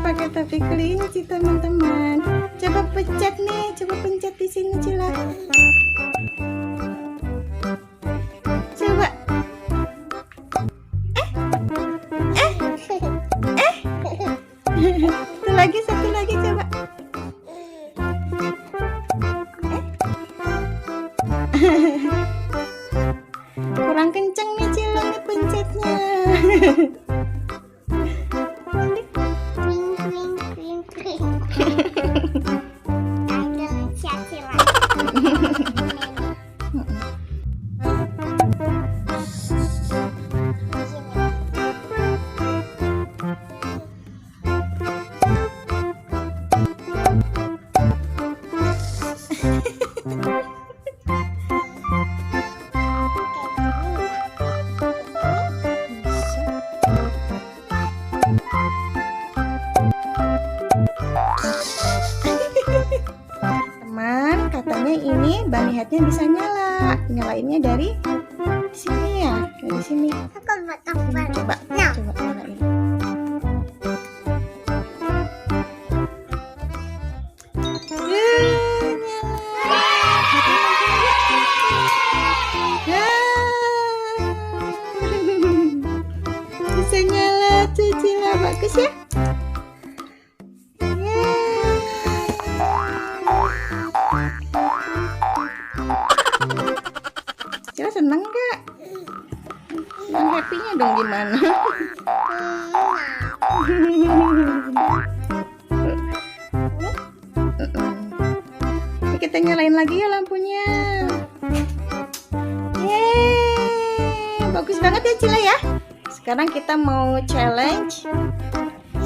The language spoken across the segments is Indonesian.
Pakai topi kelinci teman-teman. Coba pencet nih, coba pencet di sini Cila. Coba. Satu lagi coba. Kurang kenceng nih Cila nih pencetnya. Teman, katanya ini bunny headnya bisa nyala. Nyalainnya dari sini ya, dari sini. Coba nyalain. Bisa nyala tuh Cila, bagus ya. Cila seneng gak? Yang happy-nya dong gimana? Ini kita nyalain lagi ya lampunya. Yeay, bagus banget ya Cila ya. Sekarang kita mau challenge.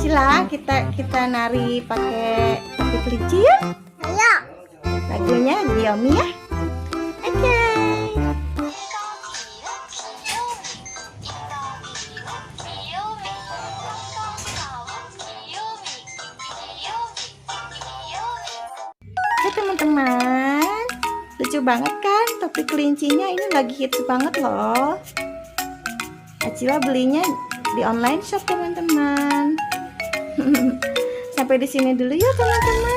Cila, kita nari pakai topi kelinci ya. Ayo. Lagunya Giomi ya. Oke. Hai teman-teman, lucu banget kan topi kelincinya, ini lagi hits banget loh. Acila belinya di online shop teman-teman. Sampai di sini dulu ya teman-teman.